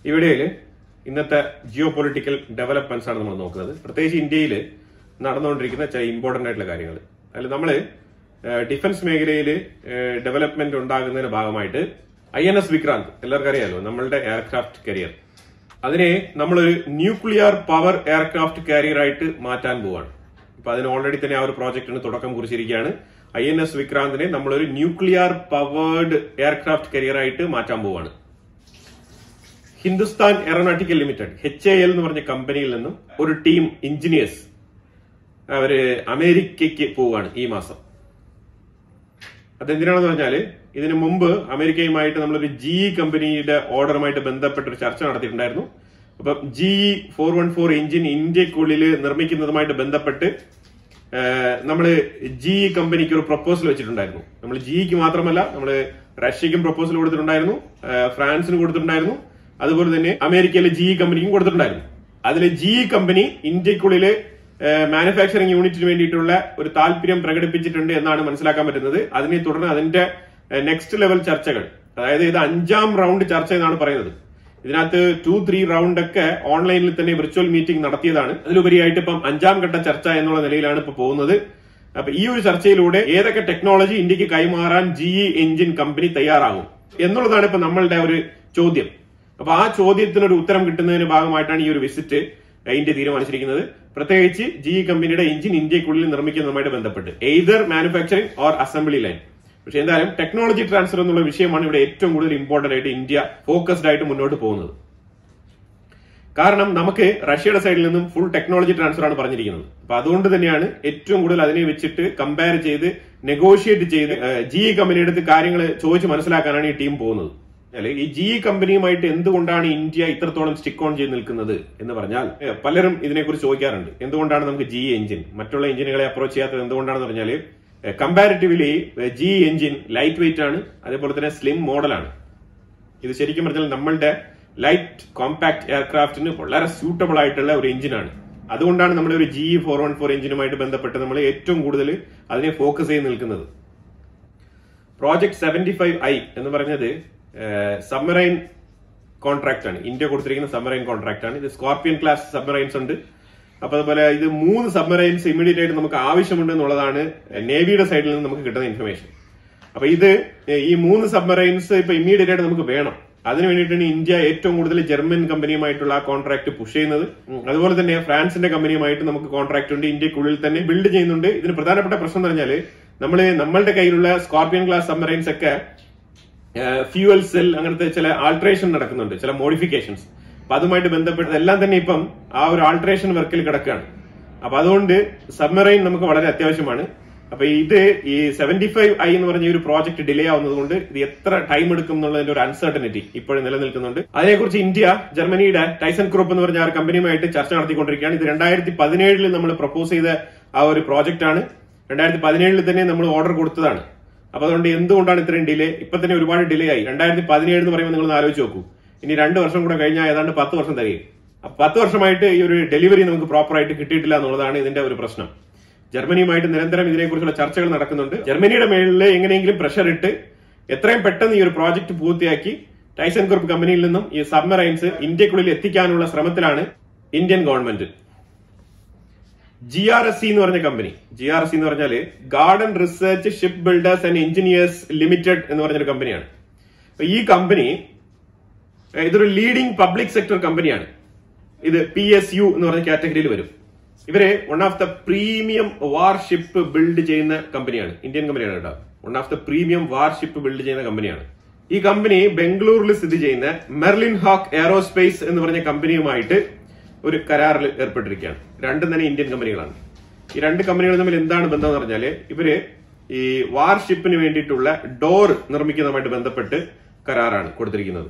ഈ വീഡിയോയിൽ ഇന്നത്തെ ജിയോ പൊളിറ്റിക്കൽ ഡെവലപ്മെന്റ്സ് ആണ് നമ്മൾ നോക്കുന്നത്. പ്രത്യേകിച്ച് ഇന്ത്യയിൽ നടന്നുകൊണ്ടിരിക്കുന്ന ചില ഇമ്പോർട്ടന്റ് ആയിട്ടുള്ള കാര്യങ്ങൾ. അതിൽ നമ്മൾ ഡിഫൻസ് മേഖലയിൽ ഡെവലപ്മെന്റ് ഉണ്ടാകുന്നതിന്റെ ഭാഗമായിട്ട് INS വിക്രാന്ത് എല്ലാവർക്കും അറിയാലോ, നമ്മളുടെ എയർക്രാഫ്റ്റ് കാരിയർ, അതിനെ നമ്മളൊരു ന്യൂക്ലിയർ പവർ എയർക്രാഫ്റ്റ് കാരിയർ ആയിട്ട് മാറ്റാൻ പോവാണ്. അപ്പൊ അതിന് ഓൾറെഡി തന്നെ ആ ഒരു പ്രോജക്റ്റിന് തുടക്കം കുറിച്ചിരിക്കുകയാണ്. INS വിക്രാന്തിനെ നമ്മളൊരു ന്യൂക്ലിയർ പവേർഡ് എയർക്രാഫ്റ്റ് കാരിയർ ആയിട്ട് മാറ്റാൻ പോവാണ്. ഹിന്ദുസ്ഥാൻ എയറോനോട്ടിക്കൽ ലിമിറ്റഡ് HAL എന്ന് പറഞ്ഞ കമ്പനിയിൽ നിന്നും ഒരു ടീം എഞ്ചിനീയേഴ്സ് അവര് അമേരിക്കയ്ക്ക് പോവുകയാണ് ഈ മാസം. അതെന്തിനാണെന്ന് പറഞ്ഞാല് ഇതിനു മുമ്പ് അമേരിക്കയുമായിട്ട് നമ്മളൊരു GE കമ്പനിയുടെ ഓർഡറുമായിട്ട് ബന്ധപ്പെട്ട ഒരു ചർച്ച നടത്തിയിട്ടുണ്ടായിരുന്നു. അപ്പൊ GE 414 എഞ്ചിൻ ഇന്ത്യക്കുള്ളിൽ നിർമ്മിക്കുന്നതുമായിട്ട് ബന്ധപ്പെട്ട് നമ്മള് GE കമ്പനിക്ക് ഒരു പ്രപ്പോസൽ വെച്ചിട്ടുണ്ടായിരുന്നു. നമ്മൾ GEക്ക് മാത്രമല്ല, നമ്മള് റഷ്യക്കും പ്രപ്പോസൽ കൊടുത്തിട്ടുണ്ടായിരുന്നു, ഫ്രാൻസിന് കൊടുത്തിട്ടുണ്ടായിരുന്നു, അതുപോലെ തന്നെ അമേരിക്കയിലെ GE കമ്പനിക്കും കൊടുത്തിട്ടുണ്ടായിരുന്നു. അതിലെ GE കമ്പനി ഇന്ത്യക്കുള്ളില് മാനുഫാക്ചറിംഗ് യൂണിറ്റിന് വേണ്ടിയിട്ടുള്ള ഒരു താല്പര്യം പ്രകടിപ്പിച്ചിട്ടുണ്ട് എന്നാണ് മനസ്സിലാക്കാൻ പറ്റുന്നത്. അതിനെ തുടർന്ന് അതിന്റെ നെക്സ്റ്റ് ലെവൽ ചർച്ചകൾ, അതായത് ഇത് 5ാം റൗണ്ട് ചർച്ച എന്നാണ് പറയുന്നത്. ഇതിനകത്ത് 2-3 റൗണ്ട് ഒക്കെ ഓൺലൈനിൽ തന്നെ വിർച്വൽ മീറ്റിംഗ് നടത്തിയതാണ്. അതിലുപരിയായിട്ട് ഇപ്പം 5ാം ഘട്ട ചർച്ച എന്നുള്ള നിലയിലാണ് ഇപ്പൊ പോകുന്നത്. അപ്പൊ ഈ ഒരു ചർച്ചയിലൂടെ ഏതൊക്കെ ടെക്നോളജി ഇന്ത്യക്ക് കൈമാറാൻ GE എഞ്ചിൻ കമ്പനി തയ്യാറാകും എന്നുള്ളതാണ് ഇപ്പൊ നമ്മളുടെ ഒരു ചോദ്യം. അപ്പൊ ആ ചോദ്യത്തിനൊരു ഉത്തരം കിട്ടുന്നതിന് ഭാഗമായിട്ടാണ് ഈ ഒരു വിസിറ്റ് ഇന്ത്യ തീരുമാനിച്ചിരിക്കുന്നത്. പ്രത്യേകിച്ച് GE കമ്പനിയുടെ എഞ്ചിൻ ഇന്ത്യക്കുള്ളിൽ നിർമ്മിക്കുന്നതുമായിട്ട് ബന്ധപ്പെട്ട് either manufacturing or assembly line. പക്ഷെ എന്തായാലും ടെക്നോളജി ട്രാൻസ്ഫർ എന്നുള്ള വിഷയമാണ് ഇവിടെ ഏറ്റവും കൂടുതൽ ഇമ്പോർട്ടന്റ് ആയിട്ട് ഇന്ത്യ ഫോക്കസ്ഡ് ആയിട്ട് മുന്നോട്ട് പോകുന്നത്. കാരണം നമുക്ക് റഷ്യയുടെ സൈഡിൽ നിന്നും ഫുൾ ടെക്നോളജി ട്രാൻസ്ഫർ ആണ് പറഞ്ഞിരിക്കുന്നത്. അപ്പൊ അതുകൊണ്ട് തന്നെയാണ് ഏറ്റവും കൂടുതൽ അതിനെ വെച്ചിട്ട് കമ്പയർ ചെയ്ത് നെഗോഷിയേറ്റ് ചെയ്ത് GE കമ്പനിയുടെ അടുത്ത് കാര്യങ്ങൾ ചോദിച്ച് മനസ്സിലാക്കാനാണ് ഈ ടീം പോകുന്നത്. അല്ലെ, ഈ GE കമ്പനിയുമായിട്ട് എന്തുകൊണ്ടാണ് ഇന്ത്യ ഇത്രത്തോളം സ്റ്റിക്ക് ഓൺ ചെയ്ത് നിൽക്കുന്നത് എന്ന് പറഞ്ഞാൽ പലരും ഇതിനെക്കുറിച്ച് ചോദിക്കാറുണ്ട്. എന്തുകൊണ്ടാണ് നമുക്ക് GE എഞ്ചിൻ മറ്റുള്ള എഞ്ചിനുകളെ അപ്രോച്ച് ചെയ്യാത്തത് എന്തുകൊണ്ടാണെന്ന് പറഞ്ഞാല് comparatively GE engine light weight ആണ്, അതേപോലെ തന്നെ സ്ലിം മോഡലാണ്. ഇത് ശരിക്കും പറഞ്ഞാൽ നമ്മളുടെ ലൈറ്റ് കോമ്പാക്ട് എയർക്രാഫ്റ്റിന് വളരെ സ്യൂട്ടബിൾ ആയിട്ടുള്ള ഒരു എഞ്ചിനാണ്. അതുകൊണ്ടാണ് നമ്മുടെ ഒരു GE 414 എഞ്ചിനുമായിട്ട് ബന്ധപ്പെട്ട് നമ്മൾ ഏറ്റവും കൂടുതൽ അതിനെ ഫോക്കസ് ചെയ്ത് നിൽക്കുന്നത്. പ്രോജക്ട് 75I എന്ന് പറഞ്ഞത് സബ്മറൈൻ കോൺട്രാക്ട് ആണ്, ഇന്ത്യ കൊടുത്തിരിക്കുന്ന സബ്മറൈൻ കോൺട്രാക്ട് ആണ്. ഇത് സ്കോർപിയൻ ക്ലാസ് സബ്മറൈൻസ് ഉണ്ട്. അപ്പൊ അതുപോലെ ഇത് 3 സബ്മറൈൻസ് ഇമ്മീഡിയറ്റ് ആയിട്ട് നമുക്ക് ആവശ്യമുണ്ട് എന്നുള്ളതാണ് നേവിയുടെ സൈഡിൽ നിന്ന് നമുക്ക് കിട്ടുന്ന ഇൻഫർമേഷൻ. അപ്പൊ ഇത് ഈ 3 സബ്മറൈൻസ് ഇപ്പൊ ഇമ്മീഡിയറ്റ് ആയിട്ട് നമുക്ക് വേണം. അതിനു വേണ്ടിയിട്ടാണ് ഇന്ത്യ ഏറ്റവും കൂടുതൽ ജർമ്മൻ കമ്പനിയുമായിട്ടുള്ള ആ കോൺട്രാക്ട് പുഷ് ചെയ്യുന്നത്. അതുപോലെ തന്നെ ഫ്രാൻസിന്റെ കമ്പനിയുമായിട്ട് നമുക്ക് കോൺട്രാക്ട് ഉണ്ട്, ഇന്ത്യക്കുള്ളിൽ തന്നെ ബിൽഡ് ചെയ്യുന്നുണ്ട്. ഇതിന് പ്രധാനപ്പെട്ട പ്രശ്നം എന്ന് പറഞ്ഞാല് നമ്മളുടെ കയ്യിലുള്ള സ്കോർപിയൻ ക്ലാസ് സബ്മറൈൻസ് ഒക്കെ ഫ്യൂവൽ സെൽ അങ്ങനത്തെ ചില ആൾട്രേഷൻ നടക്കുന്നുണ്ട്, ചില മോഡിഫിക്കേഷൻസ്. അപ്പൊ അതുമായിട്ട് ബന്ധപ്പെട്ട് എല്ലാം തന്നെ ഇപ്പം ആ ഒരു ആൾട്രേഷൻ വർക്കിൽ കിടക്കുകയാണ്. അപ്പൊ അതുകൊണ്ട് സബ്മറൈൻ നമുക്ക് വളരെ അത്യാവശ്യമാണ്. അപ്പൊ ഇത് ഈ 75I എന്ന് പറഞ്ഞ ഒരു പ്രോജക്ട് ഡിലേ ആവുന്നത് കൊണ്ട് ഇത് എത്ര ടൈം എടുക്കും എന്നുള്ളതിന്റെ ഒരു അൺസർട്ടനിറ്റി ഇപ്പോഴും നിലനിൽക്കുന്നുണ്ട്. അതിനെക്കുറിച്ച് ഇന്ത്യ ജർമ്മനിയുടെ ടൈസൺ ഗ്രൂപ്പ് എന്ന് പറഞ്ഞ ആ കമ്പനിയുമായിട്ട് ചർച്ച നടത്തിക്കൊണ്ടിരിക്കുകയാണ്. ഇത് 2017 നമ്മൾ പ്രപ്പോസ് ചെയ്ത ആ ഒരു പ്രോജക്റ്റ് ആണ്. 2017 തന്നെ നമ്മൾ ഓർഡർ കൊടുത്തതാണ്. അപ്പൊ അതുകൊണ്ട് എന്തുകൊണ്ടാണ് ഇത്രയും ഡിലേ? ഇപ്പൊ തന്നെ ഒരുപാട് ഡിലേ ആയി. 2017 എന്ന് പറയുമ്പോൾ നിങ്ങൾ ആലോചിച്ച് നോക്കൂ, ഇനി 2 വർഷം കൂടെ കഴിഞ്ഞാൽ ഏതാണ്ട് 10 വർഷം തരും. അപ്പൊ 10 വർഷമായിട്ട് ഈ ഒരു ഡെലിവറി നമുക്ക് പ്രോപ്പർ ആയിട്ട് കിട്ടിയിട്ടില്ല എന്നുള്ളതാണ് ഇതിന്റെ ഒരു പ്രശ്നം. ജർമ്മനിയുമായിട്ട് നിരന്തരം ഇതിനെക്കുറിച്ചുള്ള ചർച്ചകൾ നടക്കുന്നുണ്ട്. ജർമ്മനിയുടെ മേളിൽ എങ്ങനെയെങ്കിലും പ്രഷർ ഇട്ട് എത്രയും പെട്ടെന്ന് ഈ ഒരു പ്രോജക്ട് പൂർത്തിയാക്കി ടൈസൺ ഗ്രൂപ്പ് കമ്പനിയിൽ നിന്നും ഈ സബ്മറൈൻസ് ഇന്ത്യക്കുള്ളിൽ എത്തിക്കാനുള്ള ശ്രമത്തിലാണ് ഇന്ത്യൻ ഗവൺമെന്റ്. GRSC എന്ന് പറഞ്ഞ കമ്പനി, GRSC എന്ന് പറഞ്ഞാല് garden research ship builders and engineers limited എന്ന് പറഞ്ഞൊരു കമ്പനിയാണ്. ഈ കമ്പനി ഇതൊരു ലീഡിംഗ് പബ്ലിക് സെക്ടർ കമ്പനിയാണ്. ഇത് PSU എന്ന് പറഞ്ഞ കാറ്റഗറിയിൽ വരും. ഇവര് one of the premium warship build ചെയ്യുന്ന കമ്പനിയാണ്, ഇന്ത്യൻ കമ്പനിയാണ് കേട്ടോ. One of the premium warship build ചെയ്യുന്ന കമ്പനിയാണ്. ഈ കമ്പനി ബംഗളൂരിൽ സ്ഥിതി ചെയ്യുന്ന മെർലിൻ ഹോക്ക് എയറോസ്പേസ് എന്ന് പറഞ്ഞ കമ്പനിയുമായിട്ട് ഒരു കരാറിൽ ഏർപ്പെട്ടിരിക്കുകയാണ്. രണ്ടും തന്നെ ഇന്ത്യൻ കമ്പനികളാണ്. ഈ 2 കമ്പനികൾ തമ്മിൽ എന്താണ് ബന്ധം എന്ന് പറഞ്ഞാല് ഇവര് ഈ വാർഷിപ്പിന് വേണ്ടിയിട്ടുള്ള ഡോർ നിർമ്മിക്കുന്നതുമായിട്ട് ബന്ധപ്പെട്ട് കരാറാണ് കൊടുത്തിരിക്കുന്നത്.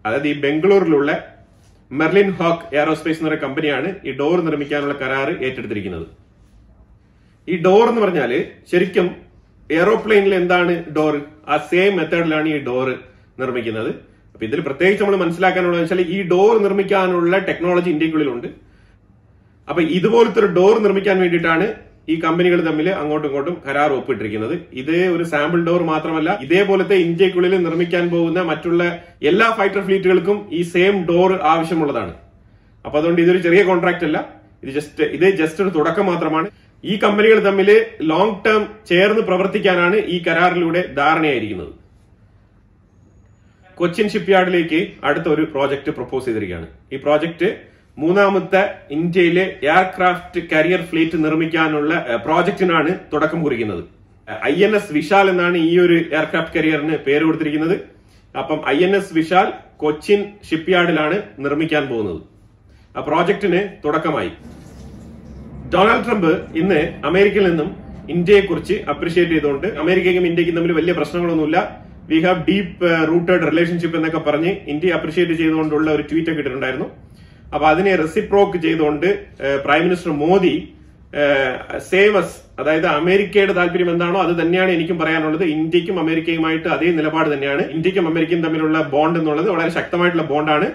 അതായത് ഈ ബംഗളൂരിലുള്ള മെർലിൻ ഹോക്ക് എയറോസ്പേസ് എന്ന് പറയുന്ന കമ്പനിയാണ് ഈ ഡോർ നിർമ്മിക്കാനുള്ള കരാറ് ഏറ്റെടുത്തിരിക്കുന്നത്. ഈ ഡോർ എന്ന് പറഞ്ഞാല് ശരിക്കും എയറോപ്ലെയിനിൽ എന്താണ് ഡോർ, ആ സെയിം മെത്തേഡിലാണ് ഈ ഡോർ നിർമ്മിക്കുന്നത്. അപ്പൊ ഇതിൽ പ്രത്യേകിച്ച് നമ്മൾ മനസ്സിലാക്കാനുള്ളത് വെച്ചാൽ ഈ ഡോർ നിർമ്മിക്കാനുള്ള ടെക്നോളജി ഇന്ത്യക്കുള്ളിലുണ്ട്. അപ്പൊ ഇതുപോലത്തെ ഒരു ഡോർ നിർമ്മിക്കാൻ വേണ്ടിയിട്ടാണ് ഈ കമ്പനികൾ തമ്മിൽ അങ്ങോട്ടും ഇങ്ങോട്ടും കരാർ ഒപ്പിട്ടിരിക്കുന്നത്. ഇത് ഒരു സാമ്പിൾ ഡോർ മാത്രമല്ല, ഇതേപോലത്തെ ഇന്ത്യക്കുള്ളിൽ നിർമ്മിക്കാൻ പോകുന്ന മറ്റുള്ള എല്ലാ ഫൈറ്റർ ഫ്ലീറ്റുകൾക്കും ഈ സെയിം ഡോർ ആവശ്യമുള്ളതാണ്. അപ്പൊ അതുകൊണ്ട് ഇതൊരു ചെറിയ കോൺട്രാക്ട് അല്ല, ഇത് ജസ്റ്റ് ഒരു തുടക്കം മാത്രമാണ്. ഈ കമ്പനികൾ തമ്മിൽ ലോങ് ടേം ചേർന്ന് പ്രവർത്തിക്കാനാണ് ഈ കരാറിലൂടെ ധാരണയായിരിക്കുന്നത്. കൊച്ചിൻ ഷിപ്പ്യാർഡിലേക്ക് അടുത്ത ഒരു പ്രോജക്ട് പ്രപ്പോസ് ചെയ്തിരിക്കുകയാണ്. ഈ പ്രോജക്ട് മൂന്നാമത്തെ ഇന്ത്യയിലെ എയർക്രാഫ്റ്റ് കരിയർ ഫ്ലീറ്റ് നിർമ്മിക്കാനുള്ള പ്രോജക്റ്റിനാണ് തുടക്കം കുറിക്കുന്നത്. INS വിശാൽ എന്നാണ് ഈ ഒരു എയർക്രാഫ്റ്റ് കരിയറിന് പേര് കൊടുത്തിരിക്കുന്നത്. അപ്പം INS വിശാൽ കൊച്ചിൻ ഷിപ്പ്യാർഡിലാണ് നിർമ്മിക്കാൻ പോകുന്നത്. ആ പ്രോജക്റ്റിന് തുടക്കമായി. ഡൊണാൾഡ് ട്രംപ് ഇന്ന് അമേരിക്കയിൽ നിന്നും ഇന്ത്യയെക്കുറിച്ച് അപ്രീഷിയേറ്റ് ചെയ്തുകൊണ്ട് അമേരിക്കയ്ക്കും ഇന്ത്യക്കും തമ്മിൽ വലിയ പ്രശ്നങ്ങളൊന്നുമില്ല, we have deep rooted relationship എന്നൊക്കെ പറഞ്ഞ് ഇന്ത്യയെ അപ്രീഷിയേറ്റ് ചെയ്തുകൊണ്ടുള്ള ഒരു ട്വീറ്റ് ഒക്കെ ഇട്ടിട്ടുണ്ടായിരുന്നു. അപ്പൊ അതിനെ റെസിപ്രോക്ക് ചെയ്തുകൊണ്ട് പ്രൈം മിനിസ്റ്റർ മോദി സേവസ്, അതായത് അമേരിക്കയുടെ താല്പര്യം എന്താണോ അത് തന്നെയാണ് എനിക്കും പറയാനുള്ളത്. ഇന്ത്യക്കും അമേരിക്കയുമായിട്ട് അതേ നിലപാട് തന്നെയാണ്. ഇന്ത്യക്കും അമേരിക്കയും തമ്മിലുള്ള ബോണ്ട് എന്നുള്ളത് വളരെ ശക്തമായിട്ടുള്ള ബോണ്ടാണ്.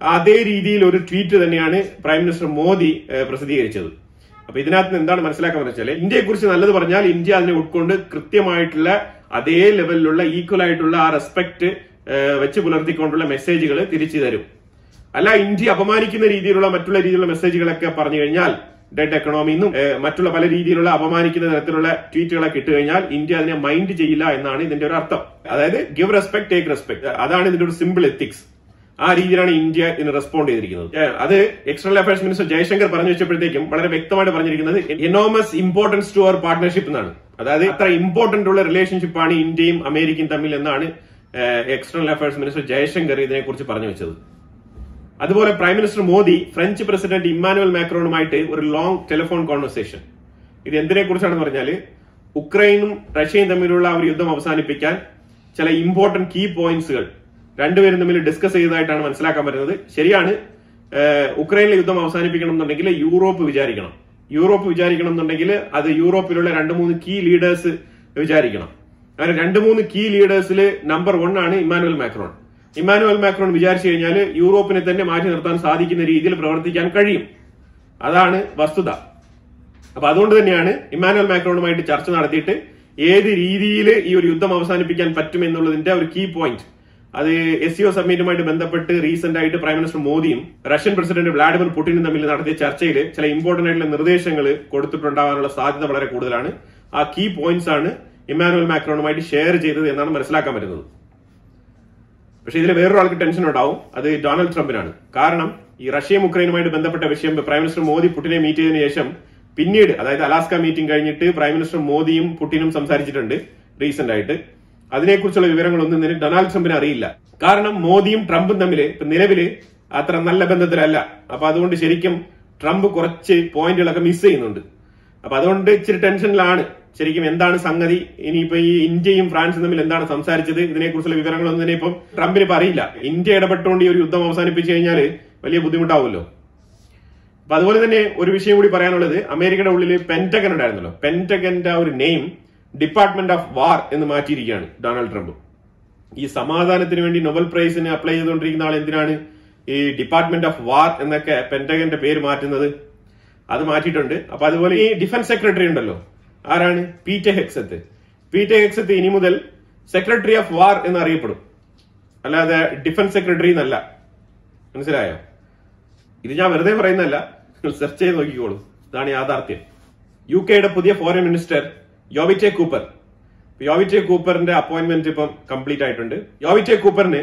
അതേ രീതിയിൽ ഒരു ട്വീറ്റ് തന്നെയാണ് പ്രൈം മിനിസ്റ്റർ മോദി പ്രസിദ്ധീകരിച്ചത്. അപ്പൊ ഇതിനകത്ത് എന്താണ് മനസ്സിലാക്കാൻ വെച്ചാൽ, ഇന്ത്യയെ കുറിച്ച് നല്ലത് പറഞ്ഞാൽ ഇന്ത്യ അതിനെ ഉൾക്കൊണ്ട് കൃത്യമായിട്ടുള്ള അതേ ലെവലിലുള്ള ഈക്വൽ ആയിട്ടുള്ള ആ റെസ്പെക്ട് വെച്ച് പുലർത്തിക്കൊണ്ടുള്ള മെസ്സേജുകൾ തിരിച്ചു തരും. അല്ല ഇന്ത്യ അപമാനിക്കുന്ന രീതിയിലുള്ള മറ്റുള്ള രീതിയിലുള്ള മെസ്സേജുകളൊക്കെ പറഞ്ഞു കഴിഞ്ഞാൽ, ഡെഡ് എക്കണോമി എന്നും മറ്റുള്ള പല രീതിയിലുള്ള അപമാനിക്കുന്ന തരത്തിലുള്ള ട്വീറ്റുകളൊക്കെ ഇട്ട് കഴിഞ്ഞാൽ ഇന്ത്യ അതിനെ മൈൻഡ് ചെയ്യില്ല എന്നാണ് ഇതിന്റെ ഒരു അർത്ഥം. അതായത് ഗിവ് റെസ്പെക്ട് ടേക്ക് റെസ്പെക്ട്, അതാണ് ഇതിന്റെ ഒരു സിമ്പിൾ എത്തിക്സ്. ആ രീതിയിലാണ് ഇന്ത്യ ഇതിന് റെസ്പോണ്ട് ചെയ്തിരിക്കുന്നത്. അത് എക്സ്റ്റേണൽ അഫയേഴ്സ് മിനിസ്റ്റർ ജയശങ്കർ പറഞ്ഞു വെച്ചപ്പോഴത്തേക്കും വളരെ വ്യക്തമായിട്ട് പറഞ്ഞിരിക്കുന്നത് enormous importance to our partnership എന്നാണ്. അതായത് അത്ര ഇമ്പോർട്ടന്റ് ഉള്ള റിലേഷൻഷിപ്പാണ് ഇന്ത്യയും അമേരിക്കയും തമ്മിൽ എന്നാണ് എക്സ്റ്റേണൽ അഫയേഴ്സ് മിനിസ്റ്റർ ജയശങ്കർ ഇതിനെക്കുറിച്ച് പറഞ്ഞു വെച്ചത്. അതുപോലെ prime minister Modi French president Emmanuel മാക്രോണുമായിട്ട് ഒരു ലോങ് ടെലിഫോൺ കോൺവെർസേഷൻ. ഇത് എന്തിനെ കുറിച്ചാണെന്ന് പറഞ്ഞാൽ, ഉക്രൈനും റഷ്യയും തമ്മിലുള്ള ഒരു യുദ്ധം അവസാനിപ്പിക്കാൻ ചില ഇമ്പോർട്ടന്റ് കീ പോയിന്റ്സുകൾ രണ്ടുപേരും തമ്മിൽ ഡിസ്കസ് ചെയ്തതായിട്ടാണ് മനസ്സിലാക്കാൻ പറ്റുന്നത്. ശരിയാണ്, ഉക്രൈനിലെ യുദ്ധം അവസാനിപ്പിക്കണം എന്നുണ്ടെങ്കിൽ യൂറോപ്പ് വിചാരിക്കണം എന്നുണ്ടെങ്കിൽ അത് യൂറോപ്പിലുള്ള 2-3 കീ ലീഡേഴ്സ് വിചാരിക്കണം. അങ്ങനെ 2-3 കീ ലീഡേഴ്സിൽ നമ്പർ 1 ആണ് ഇമ്മാനുവൽ മാക്രോൺ വിചാരിച്ചു കഴിഞ്ഞാൽ യൂറോപ്പിനെ തന്നെ മാറ്റി നിർത്താൻ സാധിക്കുന്ന രീതിയിൽ പ്രവർത്തിക്കാൻ കഴിയും. അതാണ് വസ്തുത. അപ്പൊ അതുകൊണ്ട് തന്നെയാണ് ഇമ്മാനുവൽ മാക്രോണുമായിട്ട് ചർച്ച നടത്തിയിട്ട് ഏത് രീതിയിൽ ഈ ഒരു യുദ്ധം അവസാനിപ്പിക്കാൻ പറ്റും എന്നുള്ളതിന്റെ ഒരു കീ പോയിന്റ് അത് SCO സമ്മിറ്റുമായിട്ട് ബന്ധപ്പെട്ട് റീസെന്റ് ആയിട്ട് പ്രൈം മിനിസ്റ്റർ മോദിയും റഷ്യൻ പ്രസിഡന്റ് വ്ളാഡിമിർ പുടിനും തമ്മിൽ നടത്തിയ ചർച്ചയിൽ ചില ഇമ്പോർട്ടന്റ് ആയിട്ടുള്ള നിർദ്ദേശങ്ങൾ കൊടുത്തിട്ടുണ്ടാവാനുള്ള സാധ്യത വളരെ കൂടുതലാണ്. ആ കീ പോയിന്റ്സ് ആണ് ഇമ്മാനുവൽ മാക്രോണുമായിട്ട് ഷെയർ ചെയ്തത് എന്നാണ് മനസ്സിലാക്കാൻ പറ്റുന്നത്. പക്ഷെ ഇതിൽ വേറൊരാൾക്ക് ടെൻഷൻ ഉണ്ടാവും, അത് ഡൊണാൾഡ് ട്രംപിനാണ്. കാരണം ഈ റഷ്യയും ഉക്രൈനുമായിട്ട് ബന്ധപ്പെട്ട വിഷയം പ്രൈം മിനിസ്റ്റർ മോദി പുടിനെ മീറ്റ് ചെയ്തതിനു ശേഷം പിന്നീട്, അതായത് അലാസ്ക മീറ്റിംഗ് കഴിഞ്ഞിട്ട് പ്രൈം മിനിസ്റ്റർ മോദിയും പുടിനും സംസാരിച്ചിട്ടുണ്ട് റീസെന്റ് ആയിട്ട്. അതിനെക്കുറിച്ചുള്ള വിവരങ്ങളൊന്നും തന്നെ ഡൊണാൾഡ് ട്രംപിന് അറിയില്ല. കാരണം മോദിയും ട്രംപും തമ്മിൽ നിലവിൽ അത്ര നല്ല ബന്ധത്തിലല്ല. അപ്പൊ അതുകൊണ്ട് ശരിക്കും ട്രംപ് കുറച്ച് പോയിന്റുകളൊക്കെ മിസ് ചെയ്യുന്നുണ്ട്. അപ്പൊ അതുകൊണ്ട് ഇച്ചിരി ടെൻഷനിലാണ്. ശരിക്കും എന്താണ് സംഗതി, ഇനിയിപ്പോ ഈ ഇന്ത്യയും ഫ്രാൻസും തമ്മിൽ എന്താണ് സംസാരിച്ചത്, ഇതിനെക്കുറിച്ചുള്ള വിവരങ്ങളൊന്നും തന്നെ ഇപ്പം ട്രംപിന് ഇപ്പൊ അറിയില്ല. ഇന്ത്യ ഇടപെട്ടുകൊണ്ട് ഈ ഒരു യുദ്ധം അവസാനിപ്പിച്ചു കഴിഞ്ഞാൽ വലിയ ബുദ്ധിമുട്ടാവുമല്ലോ. അപ്പൊ അതുപോലെ തന്നെ ഒരു വിഷയം കൂടി പറയാനുള്ളത്, അമേരിക്കയുടെ ഉള്ളിൽ പെന്റഗൺ ഉണ്ടായിരുന്നല്ലോ, പെന്റഗന്റെ ഒരു നെയിം ഡിപ്പാർട്ട്മെന്റ് ഓഫ് വാർ എന്ന് മാറ്റിയിരിക്കുകയാണ് ഡൊണാൾഡ് ട്രംപ്. ഈ സമാധാനത്തിന് വേണ്ടി നൊബൽ പ്രൈസിന് അപ്ലൈ ചെയ്തുകൊണ്ടിരിക്കുന്ന ആൾ എന്തിനാണ് ഈ ഡിപ്പാർട്ട്മെന്റ് ഓഫ് വാർ എന്നൊക്കെ പെന്റഗന്റെ പേര് മാറ്റുന്നത്? അത് മാറ്റിയിട്ടുണ്ട്. അപ്പൊ അതുപോലെ ഈ ഡിഫൻസ് സെക്രട്ടറി ഉണ്ടല്ലോ, ആരാണ്? പീറ്റർ ഹെക്സത്ത് ഇനി മുതൽ സെക്രട്ടറി ഓഫ് വാർ എന്ന് അറിയപ്പെടും, അല്ലാതെ ഡിഫൻസ് സെക്രട്ടറി എന്നല്ല. മനസ്സിലായോ? ഇത് ഞാൻ വെറുതെ പറയുന്നതല്ല, സെർച്ച് ചെയ്ത് നോക്കിക്കോളൂ. ഇതാണ് യാഥാർത്ഥ്യം. UK പുതിയ ഫോറിൻ മിനിസ്റ്റർ യോവിറ്റെ കൂപ്പറിന്റെ അപ്പോയിന്റ്മെന്റ് ഇപ്പം കംപ്ലീറ്റ് ആയിട്ടുണ്ട്. യോവിറ്റെ കൂപ്പറിന്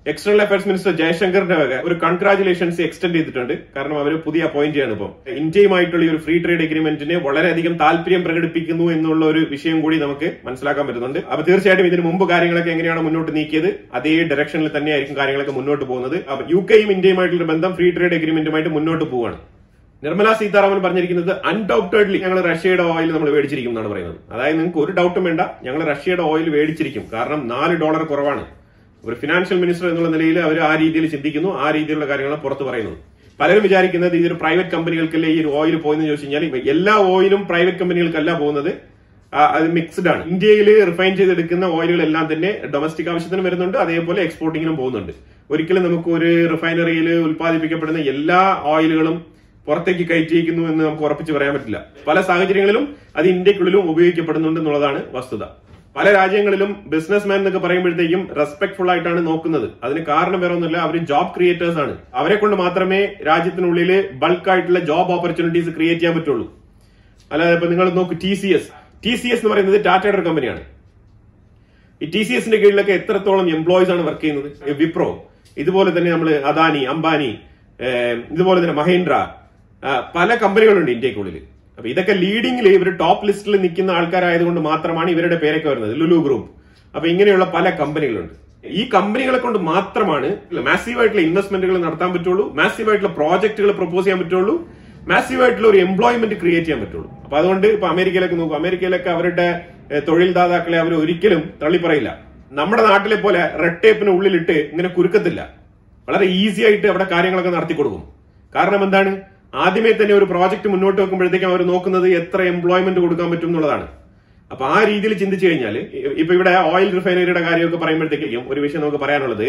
എക്സ്റ്റേണൽ അഫയേഴ്സ് മിനിസ്റ്റർ ജയശങ്കറിന്റെ വക ഒരു കൺഗ്രാചുലേഷൻസ് എക്സ്റ്റെൻഡ് ചെയ്തിട്ടുണ്ട്. കാരണം അവർ പുതിയ അപ്പോയിന്റ് ചെയ്യാണ്. ഇപ്പം ഇന്ത്യയുമായിട്ടുള്ള ഈ ഒരു ഫ്രീ ട്രേഡ് എഗ്രിമെന്റിന് വളരെയധികം താല്പര്യം പ്രകടിപ്പിക്കുന്നു എന്നുള്ള ഒരു വിഷയം കൂടി നമുക്ക് മനസ്സിലാക്കാൻ പറ്റുന്നുണ്ട്. അപ്പൊ തീർച്ചയായിട്ടും ഇതിന് മുമ്പ് കാര്യങ്ങളൊക്കെ എങ്ങനെയാണ് മുന്നോട്ട് നീക്കിയത് അതേ ഡയറക്ഷനിൽ തന്നെയായിരിക്കും കാര്യങ്ങളൊക്കെ മുന്നോട്ട് പോകുന്നത്. അപ്പൊ UKയും ഇന്ത്യയുമായിട്ടുള്ള ബന്ധം ഫ്രീ ട്രേഡ് എഗ്രിമെന്റുമായിട്ട് മുന്നോട്ട് പോവുകയാണ്. നിർമ്മല സീതാരാമൻ പറഞ്ഞിരിക്കുന്നത് അൺഡൌട്ടഡ്ലി ഞങ്ങൾ റഷ്യയുടെ ഓയിൽ നമ്മൾ മേടിച്ചിരിക്കും എന്നാണ് പറയുന്നത്. അതായത് നിങ്ങൾക്ക് ഒരു ഡൌട്ടും വേണ്ട, ഞങ്ങൾ റഷ്യയുടെ ഓയിൽ മേടിച്ചിരിക്കും. കാരണം $4 കുറവാണ്. ഒരു ഫിനാൻഷ്യൽ മിനിസ്റ്റർ എന്നുള്ള നിലയിൽ അവർ ആ രീതിയിൽ ചിന്തിക്കുന്നു, ആ രീതിയിലുള്ള കാര്യങ്ങളാണ് പുറത്ത് പറയുന്നത്. പലരും വിചാരിക്കുന്നത് ഇതൊരു പ്രൈവറ്റ് കമ്പനികൾക്കല്ലേ ഈ ഒരു ഓയിൽ പോയെന്ന് ചോദിച്ചു കഴിഞ്ഞാൽ എല്ലാ ഓയിലും പ്രൈവറ്റ് കമ്പനികൾക്കല്ല പോകുന്നത്, അത് മിക്സ്ഡ് ആണ്. ഇന്ത്യയിൽ റിഫൈൻ ചെയ്തെടുക്കുന്ന ഓയിലുകളെല്ലാം തന്നെ ഡൊമസ്റ്റിക് ആവശ്യത്തിന് വരുന്നുണ്ട്, അതേപോലെ എക്സ്പോർട്ടിങ്ങിനും പോകുന്നുണ്ട്. ഒരിക്കലും നമുക്ക് ഒരു റിഫൈനറിയിൽ ഉൽപ്പാദിപ്പിക്കപ്പെടുന്ന എല്ലാ ഓയിലുകളും പുറത്തേക്ക് കയറ്റിയിരിക്കുന്നു എന്ന് നമുക്ക് ഉറപ്പിച്ച് പറയാൻ പറ്റില്ല. പല സാഹചര്യങ്ങളിലും അത് ഇന്ത്യക്കുള്ളിലും ഉപയോഗിക്കപ്പെടുന്നുണ്ട് എന്നുള്ളതാണ് വസ്തുത. പല രാജ്യങ്ങളിലും ബിസിനസ്മാൻ എന്നൊക്കെ പറയുമ്പോഴത്തേക്കും റെസ്പെക്ട്ഫുൾ ആയിട്ടാണ് നോക്കുന്നത്. അതിന് കാരണം വേറെ ഒന്നുമില്ല, അവർ ജോബ് ക്രിയേറ്റേഴ്സ് ആണ്. അവരെ കൊണ്ട് മാത്രമേ രാജ്യത്തിനുള്ളിൽ ബൾക്കായിട്ടുള്ള ജോബ് ഓപ്പർച്യൂണിറ്റീസ് ക്രിയേറ്റ് ചെയ്യാൻ പറ്റുള്ളൂ. അല്ലാതെ ഇപ്പൊ നിങ്ങൾ നോക്കൂ, TCS എന്ന് പറയുന്നത് ടാറ്റയുടെ ഒരു കമ്പനിയാണ്. ഈ TCSന്റെ കീഴിലൊക്കെ എത്രത്തോളം എംപ്ലോയീസ് ആണ് വർക്ക് ചെയ്യുന്നത്? വിപ്രോ, ഇതുപോലെ തന്നെ നമ്മൾ അദാനി, അംബാനി, ഇതുപോലെ തന്നെ മഹീന്ദ്ര, പല കമ്പനികളുണ്ട് ഇന്ത്യക്കുള്ളിൽ. അപ്പൊ ഇതൊക്കെ ലീഡിംഗിൽ ഇവർ ടോപ്പ് ലിസ്റ്റിൽ നിൽക്കുന്ന ആൾക്കാരായതുകൊണ്ട് മാത്രമാണ് ഇവരുടെ പേരൊക്കെ വരുന്നത്, ലുലു ഗ്രൂപ്പ്. അപ്പൊ ഇങ്ങനെയുള്ള പല കമ്പനികളുണ്ട്. ഈ കമ്പനികളെ കൊണ്ട് മാത്രമാണ് മാസീവായിട്ടുള്ള ഇൻവെസ്റ്റ്മെന്റുകൾ നടത്താൻ പറ്റുള്ളൂ, മാസീവായിട്ടുള്ള പ്രോജക്റ്റുകൾ പ്രപ്പോസ് ചെയ്യാൻ പറ്റുള്ളൂ, മാസീവായിട്ടുള്ള ഒരു എംപ്ലോയ്മെന്റ് ക്രിയേറ്റ് ചെയ്യാൻ പറ്റുള്ളൂ. അപ്പൊ അതുകൊണ്ട് ഇപ്പൊ അമേരിക്കയിലൊക്കെ നോക്കും, അമേരിക്കയിലൊക്കെ അവരുടെ തൊഴിൽദാതാക്കളെ അവർ ഒരിക്കലും തള്ളിപ്പറയില്ല. നമ്മുടെ നാട്ടിലെ പോലെ റെഡ് ടേപ്പിന് ഉള്ളിലിട്ട് ഇങ്ങനെ കുരുക്കത്തില്ല. വളരെ ഈസി ആയിട്ട് അവിടെ കാര്യങ്ങളൊക്കെ നടത്തി കൊടുക്കും. കാരണം എന്താണ്? ആദ്യമേ തന്നെ ഒരു പ്രോജക്ട് മുന്നോട്ട് വെക്കുമ്പോഴത്തേക്കും അവർ നോക്കുന്നത് എത്ര എംപ്ലോയ്മെന്റ് കൊടുക്കാൻ പറ്റും എന്നുള്ളതാണ്. അപ്പൊ ആ രീതിയിൽ ചിന്തിച്ചു കഴിഞ്ഞാൽ ഇപ്പൊ ഇവിടെ ഓയിൽ റിഫൈനറിയുടെ കാര്യമൊക്കെ പറയുമ്പോഴത്തേക്കും ഒരു വിഷയം നമുക്ക് പറയാനുള്ളത്,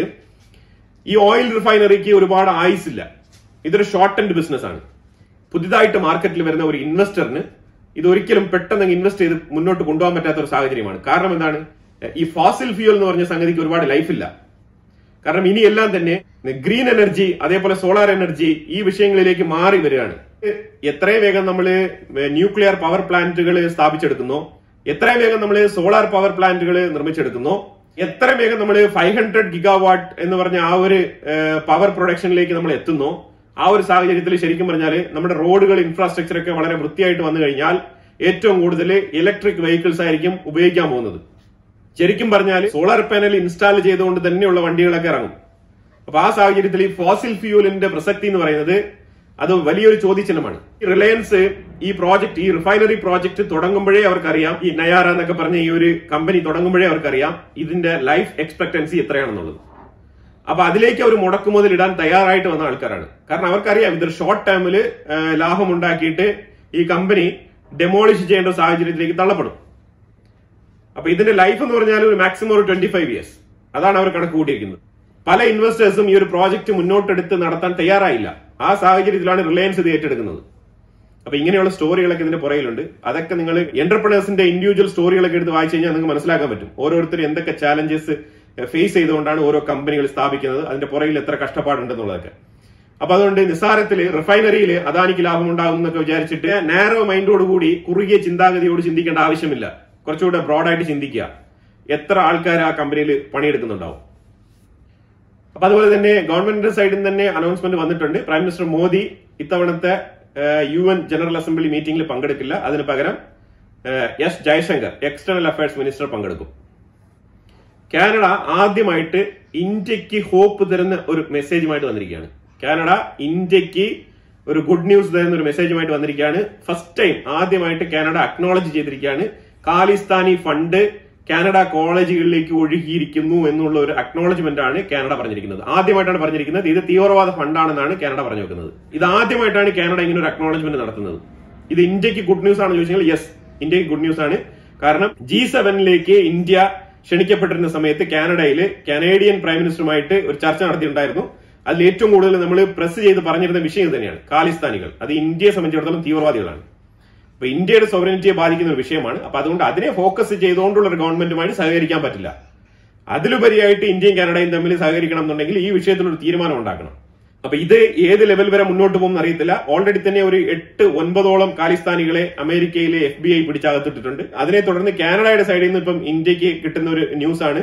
ഈ ഓയിൽ റിഫൈനറിക്ക് ഒരുപാട് ആയുസില്ല. ഇതൊരു ഷോർട്ട് എൻഡ് ബിസിനസ് ആണ്. പുതിയതായിട്ട് മാർക്കറ്റിൽ വരുന്ന ഒരു ഇൻവെസ്റ്ററിന് ഇതൊരിക്കലും പെട്ടെന്ന് ഇൻവെസ്റ്റ് ചെയ്ത് മുന്നോട്ട് കൊണ്ടുപോകാൻ പറ്റാത്ത ഒരു സാഹചര്യമാണ്. കാരണം എന്താണ്? ഈ ഫോസിൽ ഫ്യൂൽ എന്ന് പറഞ്ഞ സംഗതിക്ക് ഒരുപാട് ലൈഫ് ഇല്ല. കാരണം ഇനി എല്ലാം തന്നെ ഗ്രീൻ എനർജി, അതേപോലെ സോളാർ എനർജി, ഈ വിഷയങ്ങളിലേക്ക് മാറി വരികയാണ്. എത്രയും വേഗം നമ്മൾ ന്യൂക്ലിയർ പവർ പ്ലാന്റുകൾ സ്ഥാപിച്ചെടുക്കുന്നോ, എത്രയും വേഗം നമ്മൾ സോളാർ പവർ പ്ലാന്റുകൾ നിർമ്മിച്ചെടുക്കുന്നോ, എത്രയും വേഗം നമ്മൾ 500 ഗിഗാവാട്ട് എന്ന് പറഞ്ഞ ആ ഒരു പവർ പ്രൊഡക്ഷനിലേക്ക് നമ്മൾ എത്തുന്നോ, ആ ഒരു സാഹചര്യത്തിൽ ശരിക്കും പറഞ്ഞാൽ നമ്മുടെ റോഡുകൾ, ഇൻഫ്രാസ്ട്രക്ചർ ഒക്കെ വളരെ വൃത്തിയായിട്ട് വന്നു കഴിഞ്ഞാൽ ഏറ്റവും കൂടുതൽ ഇലക്ട്രിക് വെഹിക്കിൾസ് ആയിരിക്കും ഉപയോഗിക്കാൻ പോകുന്നത്. ശരിക്കും പറഞ്ഞാൽ സോളാർ പാനൽ ഇൻസ്റ്റാൾ ചെയ്തുകൊണ്ട് തന്നെയുള്ള വണ്ടികളൊക്കെ ഇറങ്ങും. അപ്പൊ ആ സാഹചര്യത്തിൽ ഈ ഫോസിൽ ഫ്യൂലിന്റെ പ്രസക്തി എന്ന് പറയുന്നത് അത് വലിയൊരു ചോദ്യചിഹ്നമാണ്. റിലയൻസ് ഈ പ്രോജക്ട്, ഈ റിഫൈനറി പ്രോജക്ട് തുടങ്ങുമ്പോഴേ അവർക്കറിയാം, ഈ നയാറ എന്നൊക്കെ പറഞ്ഞ ഈ ഒരു കമ്പനി തുടങ്ങുമ്പോഴേ അവർക്കറിയാം ഇതിന്റെ ലൈഫ് എക്സ്പെക്ടൻസി എത്രയാണെന്നുള്ളത്. അപ്പൊ അതിലേക്ക് അവർ മുടക്കുമുതൽ ഇടാൻ തയ്യാറായിട്ട് വന്ന ആൾക്കാരാണ്. കാരണം അവർക്കറിയാം ഇതൊരു ഷോർട്ട് ടൈമില് ലാഭം ഉണ്ടാക്കിയിട്ട് ഈ കമ്പനി ഡെമോളിഷ് ചെയ്യേണ്ട സാഹചര്യത്തിലേക്ക് തള്ളപ്പെടും. അപ്പൊ ഇതിന്റെ ലൈഫ് എന്ന് പറഞ്ഞാൽ ഒരു മാക്സിമം ഒരു 25 years. അതാണ് അവർ കണക്ക് കൂട്ടിയിരിക്കുന്നത്. പല ഇൻവെസ്റ്റേഴ്സും ഈ ഒരു പ്രോജക്ട് മുന്നോട്ടെടുത്ത് നടത്താൻ തയ്യാറായില്ല. ആ സാഹചര്യത്തിലാണ് റിലയൻസ് ഇത് ഏറ്റെടുക്കുന്നത്. അപ്പൊ ഇങ്ങനെയുള്ള സ്റ്റോറികളൊക്കെ ഇതിന്റെ പുറയിലുണ്ട്. അതൊക്കെ നിങ്ങൾ എന്റർപ്രണേഴ്സിന്റെ ഇൻഡിവിജ്വൽ സ്റ്റോറികളൊക്കെ എടുത്ത് വായിച്ചു കഴിഞ്ഞാൽ നിങ്ങൾക്ക് മനസ്സിലാക്കാൻ പറ്റും. ഓരോരുത്തരും എന്തൊക്കെ ചാലഞ്ചസ് ഫേസ് ചെയ്തുകൊണ്ടാണ് ഓരോ കമ്പനികൾ സ്ഥാപിക്കുന്നത്, അതിന്റെ പുറകിൽ എത്ര കഷ്ടപ്പാടുണ്ടെന്നുള്ളതൊക്കെ. അപ്പൊ അതുകൊണ്ട് നിസ്സാരത്തിൽ റിഫൈനറിയിൽ അദാനിക്ക് ലാഭം ഉണ്ടാകും എന്നൊക്കെ വിചാരിച്ചിട്ട് നാരോ മൈൻഡോടുകൂടി കുറുകിയ ചിന്താഗതിയോട് ചിന്തിക്കേണ്ട ആവശ്യമില്ല. കുറച്ചുകൂടെ ബ്രോഡായിട്ട് ചിന്തിക്കുക. എത്ര ആൾക്കാർ ആ കമ്പനിയിൽ പണിയെടുക്കുന്നുണ്ടാവും. അപ്പൊ അതുപോലെ തന്നെ ഗവൺമെന്റിന്റെ സൈഡിൽ നിന്ന് തന്നെ അനൗൺസ്മെന്റ് വന്നിട്ടുണ്ട്. പ്രൈം മിനിസ്റ്റർ മോദി ഇത്തവണത്തെ UN ജനറൽ അസംബ്ലി മീറ്റിംഗിൽ പങ്കെടുക്കില്ല. അതിന് പകരം S Jaishankar, external affairs minister, പങ്കെടുക്കും. കാനഡ ആദ്യമായിട്ട് ഇന്ത്യക്ക് ഹോപ്പ് തരുന്ന ഒരു മെസ്സേജുമായിട്ട് വന്നിരിക്കുകയാണ്. കാനഡ ഇന്ത്യക്ക് ഒരു ഗുഡ് ന്യൂസ് തരുന്ന ഒരു മെസ്സേജുമായിട്ട് വന്നിരിക്കുകയാണ്. ഫസ്റ്റ് ടൈം ആദ്യമായിട്ട് കാനഡ അക്നോളജ് ചെയ്തിരിക്കുകയാണ്. ഖാലിസ്ഥാനി ഫണ്ട് കാനഡ കോളേജുകളിലേക്ക് ഒഴുകിയിരിക്കുന്നു എന്നുള്ള ഒരു അക്നോളജ്മെന്റ് ആണ് കാനഡ പറഞ്ഞിരിക്കുന്നത്. ആദ്യമായിട്ടാണ് പറഞ്ഞിരിക്കുന്നത് ഇത് തീവ്രവാദ ഫണ്ടാണെന്നാണ് കാനഡ പറഞ്ഞു വെക്കുന്നത്. ഇത് ആദ്യമായിട്ടാണ് കാനഡ ഇങ്ങനെ ഒരു അക്നോളജ്മെന്റ് നടത്തുന്നത്. ഇത് ഇന്ത്യക്ക് ഗുഡ് ന്യൂസ് ആണെന്ന് ചോദിച്ചാൽ യെസ്, ഇന്ത്യക്ക് ഗുഡ് ന്യൂസ് ആണ്. കാരണം G7 ഇന്ത്യ ക്ഷണിക്കപ്പെട്ടിരുന്ന സമയത്ത് കാനഡയിൽ കനേഡിയൻ പ്രൈം മിനിസ്റ്ററുമായിട്ട് ഒരു ചർച്ച നടത്തിയിട്ടുണ്ടായിരുന്നു. അതിൽ ഏറ്റവും കൂടുതൽ നമ്മൾ പ്രസ് ചെയ്ത് പറഞ്ഞിരുന്ന വിഷയം തന്നെയാണ് ഖാലിസ്ഥാനികൾ. അത് ഇന്ത്യയെ സംബന്ധിച്ചിടത്തോളം തീവ്രവാദികളാണ്. അപ്പൊ ഇന്ത്യയുടെ സോവറിനിറ്റിയെ ബാധിക്കുന്ന ഒരു വിഷയമാണ്. അപ്പൊ അതുകൊണ്ട് അതിനെ ഫോക്കസ് ചെയ്തുകൊണ്ടുള്ള ഒരു ഗവൺമെന്റുമായിട്ട് സഹകരിക്കാൻ പറ്റില്ല. അതിലുപരിയായിട്ട് ഇന്ത്യയും കാനഡയും തമ്മിൽ സഹകരിക്കണം എന്നുണ്ടെങ്കിൽ ഈ വിഷയത്തിൽ ഒരു തീരുമാനം ഉണ്ടാക്കണം. അപ്പൊ ഇത് ഏത് ലെവൽ വരെ മുന്നോട്ട് പോകുമെന്ന് അറിയത്തില്ല. ഓൾറെഡി തന്നെ ഒരു 8-9 ഖാലിസ്ഥാനികളെ അമേരിക്കയിലെ FBI പിടിച്ചകത്തിട്ടിട്ടുണ്ട്. അതിനെ തുടർന്ന് കാനഡയുടെ സൈഡിൽ നിന്ന് ഇപ്പം ഇന്ത്യക്ക് കിട്ടുന്ന ഒരു ന്യൂസ് ആണ്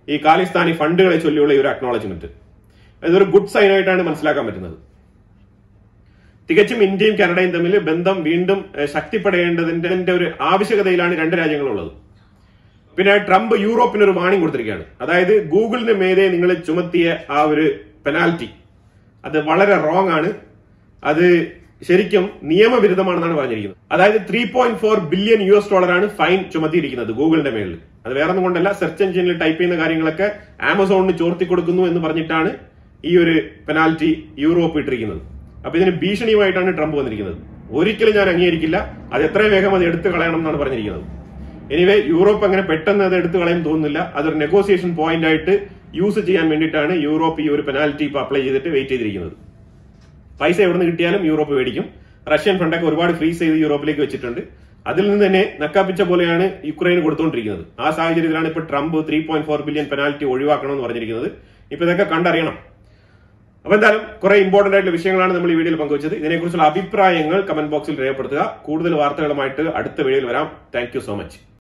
ഈ ഖാലിസ്ഥാനി ഫണ്ടുകളെ ചൊല്ലിയുള്ള ഈ ഒരു അക്നോളജ്മെന്റ്. ഇതൊരു ഗുഡ് സൈൻ ആയിട്ടാണ് മനസ്സിലാക്കാൻ പറ്റുന്നത്. തികച്ചും ഇന്ത്യയും കാനഡയും തമ്മിൽ ബന്ധം വീണ്ടും ശക്തിപ്പെടേണ്ടതിന്റെ ഒരു ആവശ്യകതയിലാണ് രണ്ട് രാജ്യങ്ങളുള്ളത്. പിന്നെ ട്രംപ് യൂറോപ്പിന് ഒരു വാണിംഗ് കൊടുത്തിരിക്കുകയാണ്. അതായത് ഗൂഗിളിന് മേലെ നിങ്ങൾ ചുമത്തിയ ആ ഒരു പെനാൽറ്റി അത് വളരെ റോങ് ആണ്. അത് ശരിക്കും നിയമവിരുദ്ധമാണെന്നാണ് പറഞ്ഞിരിക്കുന്നത്. അതായത് $3.4 ബില്യൺ ആണ് ഫൈൻ ചുമത്തിയിരിക്കുന്നത് ഗൂഗിളിന്റെ മേളിൽ. അത് വേറെ ഒന്നും കൊണ്ടല്ല, സെർച്ച് എഞ്ചിനിൽ ടൈപ്പ് ചെയ്യുന്ന കാര്യങ്ങളൊക്കെ ആമസോണിന് ചോർത്തി കൊടുക്കുന്നു എന്ന് പറഞ്ഞിട്ടാണ് ഈ ഒരു പെനാൽറ്റി യൂറോപ്പ് ഇട്ടിരിക്കുന്നത്. അപ്പൊ ഇതിന് ഭീഷണിയുമായിട്ടാണ് ട്രംപ് വന്നിരിക്കുന്നത്. ഒരിക്കലും ഞാൻ അംഗീകരിക്കില്ല, അത് എത്രയും വേഗം അത് എടുത്തു കളയണം എന്നാണ് പറഞ്ഞിരിക്കുന്നത്. എനിവേ യൂറോപ്പ് അങ്ങനെ പെട്ടെന്ന് അത് എടുത്തു കളയാൻ തോന്നുന്നില്ല. അതൊരു നെഗോസിയേഷൻ പോയിന്റ് ആയിട്ട് യൂസ് ചെയ്യാൻ വേണ്ടിയിട്ടാണ് യൂറോപ്പ് ഈ ഒരു പെനാൽറ്റി ഇപ്പൊ അപ്ലൈ ചെയ്തിട്ട് വെയിറ്റ് ചെയ്തിരിക്കുന്നത്. പൈസ എവിടെ നിന്ന് കിട്ടിയാലും യൂറോപ്പ് മേടിക്കും. റഷ്യൻ ഫണ്ടൊക്കെ ഒരുപാട് ഫ്രീസ് ചെയ്ത് യൂറോപ്പിലേക്ക് വെച്ചിട്ടുണ്ട്. അതിൽ നിന്ന് തന്നെ നക്കാപ്പിച്ച പോലെയാണ് യുക്രൈന് കൊടുത്തുകൊണ്ടിരിക്കുന്നത്. ആ സാഹചര്യത്തിലാണ് ഇപ്പോൾ ട്രംപ് 3.4 ബില്യൺ പെനാൽറ്റി ഒഴിവാക്കണമെന്ന് പറഞ്ഞിരിക്കുന്നത്. ഇപ്പൊ ഇതൊക്കെ കണ്ടറിയണം. അപ്പൊ എന്തായാലും കുറെ ഇമ്പോർട്ടന്റ് ആയിട്ടുള്ള വിഷയങ്ങളാണ് നമ്മൾ ഈ വീഡിയോയിൽ പങ്കുവച്ചത്. ഇതിനെക്കുറിച്ചുള്ള അഭിപ്രായങ്ങൾ കമന്റ് ബോക്സിൽ രേഖപ്പെടുത്തുക. കൂടുതൽ വാർത്തകളുമായിട്ട് അടുത്ത വീഡിയോയിൽ വരാം. Thank you so much.